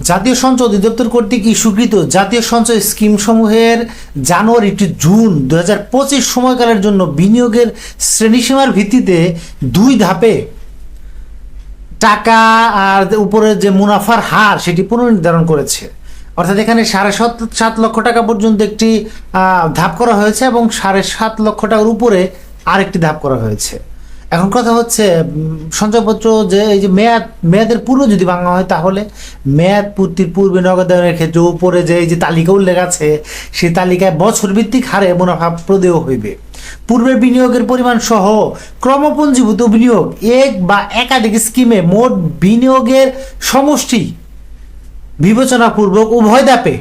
জাতীয় সঞ্চয় অধিদপ্তর কর্তৃক ইস্যুকৃত জাতীয় সঞ্চয় স্কিম সমূহের জানুয়ারি টু জুন 2025 সময়কালের জন্য বিনিয়োগের শ্রেণীসীমার ভিত্তিতে 2 ধাপে টাকা আর উপরে যে মুনাফার হার সেটি পুনর্নির্ধারণ করেছে। অর্থাৎ এখানে 7.5 লক্ষ টাকা পর্যন্ত একটি ধাপ করা হয়েছে এবং 7.5 লক্ষ টাকার উপরে আরেকটি ধাপ করা হয়েছে। এখন কথা হচ্ছে সঞ্চয়পত্র যে এই যে মেয়াদের পূর্বে যদি ভাঙা হয় তাহলে মেয়াদ পূর্তির পূর্বে নগদায়নের ক্ষেত্রে উপরে যে এই যে তালিকা উল্লেখ আছে সেই তালিকায় বছর ভিত্তিক হারে মুনাফা প্রদেয় হইবে। পূর্বের বিনিয়োগের পরিমাণ সহ ক্রমপুঞ্জীভূত বিনিয়োগ এক বা একাধিক স্কিমে মোট বিনিয়োগের সমষ্টি বিবেচনাপূর্বক উভয় ধাপে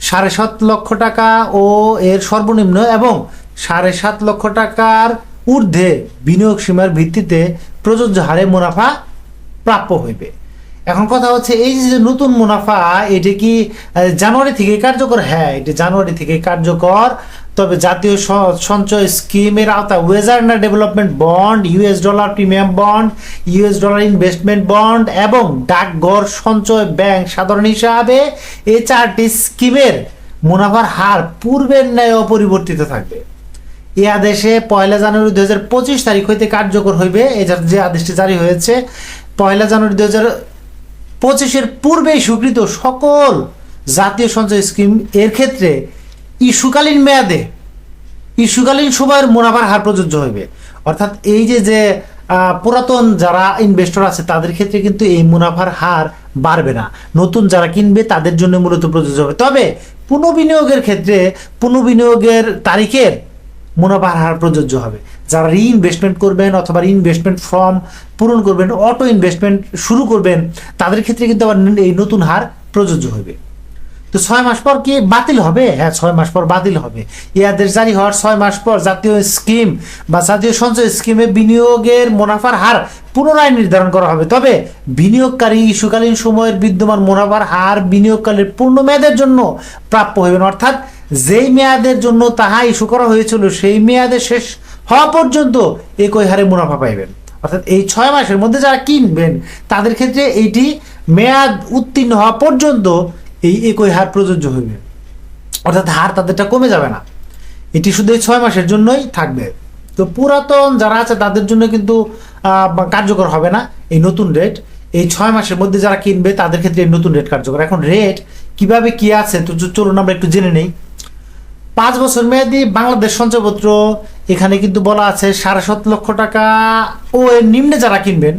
7.5 লক্ষ টাকা ও এর সর্বনিম্ন এবং 7.5 লক্ষ টাকার ঊর্ধ্বে বিনিয়োগ সীমার ভিত্তিতে প্রযোজ্য হারে মুনাফা প্রাপ্য হইবে। এখন কথা হচ্ছে এই যে নতুন মুনাফা এটি কি জানুয়ারি থেকে কার্যকর? হ্যাঁ, এটি জানুয়ারি থেকে কার্যকর। তবে জাতীয় সঞ্চয় স্কিমের আওতায় wage earner development bond, US dollar premium bond, US dollar investment bond এবং ডাকঘর সঞ্চয় ব্যাংক সাধারণ হিসাবে এই 4টি স্কিমের মুনাফার হার পূর্বের ন্যায় অপরিবর্তিত থাকবে। এই আদেশে 1 জানুয়ারি 2025 তারিখ হইতে কার্যকর হইবে। যে আদেশটি জারি হয়েছে 1 জানুয়ারি 2025 পূর্বেই স্বীকৃত সকল জাতীয় সঞ্চয় স্কিম এর ক্ষেত্রে ইস্যুকালীন মেয়াদে ইস্যুকালীন সময়ের মুনাফার হার প্রযোজ্য হইবে। অর্থাৎ এই যে পুরাতন যারা ইনভেস্টর আছে তাদের ক্ষেত্রে কিন্তু এই মুনাফার হার বাড়বে না, নতুন যারা কিনবে তাদের জন্য মূলত প্রযোজ্য হবে। তবে পুনঃবিনিয়োগের ক্ষেত্রে পুনঃবিনিয়োগের তারিখের মুনাফার হার প্রযোজ্য হবে। যারা রিইনভেস্টমেন্ট করবেন অথবা রিইনভেস্টমেন্ট ফর্ম পূরণ করবেন, অটো ইনভেস্টমেন্ট শুরু করবেন, তাদের ক্ষেত্রে কিন্তু আবার এই নতুন হার প্রযোজ্য হবে। তো 6 মাস পর কি বাতিল হবে? হ্যাঁ, 6 মাস পর বাতিল হবে। এই আদেশ জারি হওয়ার 6 মাস পর জাতীয় স্কিম বা জাতীয় সঞ্চয় স্কিমে বিনিয়োগের মুনাফার হার পুনরায় নির্ধারণ করা হবে। তবে বিনিয়োগকারী ইস্যুকালীন সময়ের বিদ্যমান মুনাফার হার বিনিয়োগকালের পূর্ণ মেয়াদের জন্য প্রাপ্য হইবেন। অর্থাৎ যেই মেয়াদের জন্য তাহা ইস্যু করা হয়েছিল সেই মেয়াদে শেষ হওয়া পর্যন্ত একই হারে মুনাফা পাইবেন। অর্থাৎ এই 6 মাসের মধ্যে যারা কিনবেন তাদের ক্ষেত্রে এইটি মেয়াদ উত্তীর্ণ হওয়া পর্যন্ত এই একই হার প্রযোজ্য হইবে। অর্থাৎ হার তাদেরটা কমে যাবে না, এটি শুধু এই 6 মাসের জন্যই থাকবে। তো পুরাতন যারা আছে তাদের জন্য কিন্তু কার্যকর হবে না এই নতুন রেট। এই 6 মাসের মধ্যে যারা কিনবে তাদের ক্ষেত্রে এই নতুন রেট কার্যকর। এখন রেট কিভাবে কি আছে তো চলুন আমরা একটু জেনে নেই। 5 বছর মেয়াদী বাংলাদেশ সঞ্চয়পত্র এখানে কিন্তু বলা আছে 7.5 লক্ষ টাকা ও এর নিম্নে যারা কিনবেন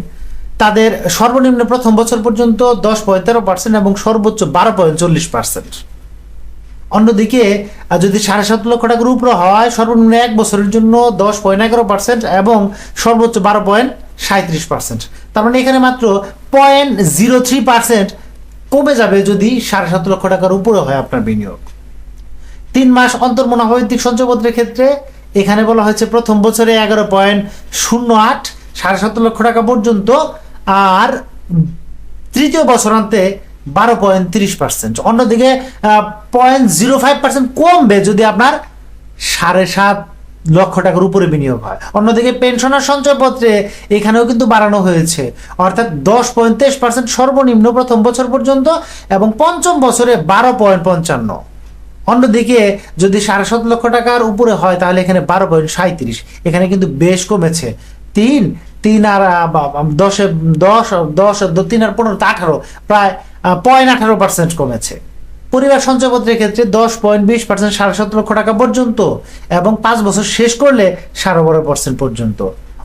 তাদের সর্বনিম্ন প্রথম বছর পর্যন্ত 10.13% এবং সর্বোচ্চ 12.40%। অন্যদিকে যদি 7.5 লক্ষ টাকার উপরে হয় সর্বনিম্ন 1 বছরের জন্য 10.11% এবং সর্বোচ্চ 12.37%। তার মানে এখানে মাত্র 0.03% কমে যাবে যদি 7.5 লক্ষ টাকার উপরে হয় আপনার বিনিয়োগ। 3 মাস অন্তর মুনাফাভিত্তিক সঞ্চয়পত্রের ক্ষেত্রে এখানে বলা হয়েছে প্রথম বছরে 11.08 7.5 লক্ষ টাকা পর্যন্ত, আর তৃতীয় বছরান্তে 12.30%। অন্যদিকে 0.05% কমবে যদি আপনার 7.5 লক্ষ টাকার উপরে বিনিয়োগ হয়। অন্যদিকে পেনশনার সঞ্চয়পত্রে এখানেও কিন্তু বাড়ানো হয়েছে, অর্থাৎ 10.23% সর্বনিম্ন প্রথম বছর পর্যন্ত এবং পঞ্চম বছরে 12.55। অন্যদিকে যদি 7.5 লক্ষ টাকার উপরে হয় তাহলে এখানে 12.37। এখানে কিন্তু বেশ কমেছে। 3 আর 10 3 আর 15 18 প্রায় 0.18% কমেছে। পরিবার সঞ্চয়পত্রের ক্ষেত্রে 10.20% 7.5 লক্ষ টাকা পর্যন্ত এবং 5 বছর শেষ করলে 12% পর্যন্ত।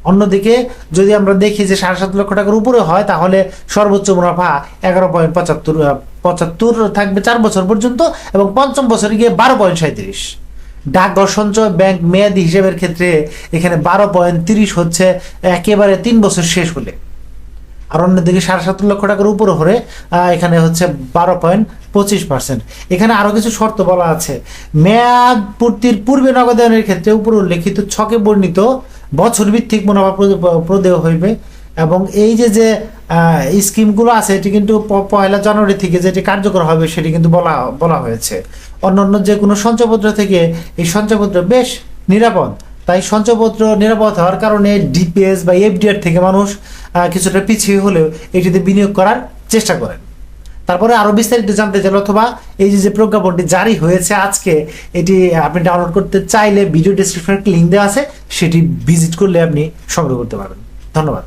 অন্যদিকে যদি আমরা দেখি যে 7.5 লক্ষ টাকার উপরে হয় তাহলে সর্বোচ্চ মুনাফা 11.75 থাকবে 4 বছর পর্যন্ত এবং পঞ্চম বছরে গিয়ে 12.37। ডাকঘর সঞ্চয় ব্যাংক মেয়াদি হিসেবের ক্ষেত্রে এখানে 12.30 হচ্ছে একেবারে 3 বছর শেষ হলে, আর অন্যদিকে 7.5 লক্ষ টাকার উপরে হলে এখানে হচ্ছে 12.25%। এখানে আরো কিছু শর্ত বলা আছে। মেয়াদ পূর্তির পূর্বে নগদায়নের ক্ষেত্রে উপরে উল্লেখিত ছকে বর্ণিত বছর ভিত্তিক মুনাফা প্রদেয় হইবে এবং এই যে স্কিমগুলো আছে এটি কিন্তু 1 জানুয়ারি থেকে যেটি কার্যকর হবে সেটি কিন্তু বলা হয়েছে। অন্যান্য যে কোনো সঞ্চয়পত্র থেকে এই সঞ্চয়পত্র বেশ নিরাপদ, তাই সঞ্চয়পত্র নিরাপদ হওয়ার কারণে ডিপিএস বা এফডিআর থেকে মানুষ কিছুটা পিছিয়ে হলেও এটিতে বিনিয়োগ করার চেষ্টা করেন। তারপরে আরো বিস্তারিত জানতে চাইলে অথবা এই যে প্রজ্ঞাপনটি জারি হয়েছে আজকে, এটি আপনি ডাউনলোড করতে চাইলে ভিডিও ডেসক্রিপশনে লিংক দেওয়া আছে, সেটি ভিজিট করলে আপনি সংগ্রহ করতে পারবেন। ধন্যবাদ।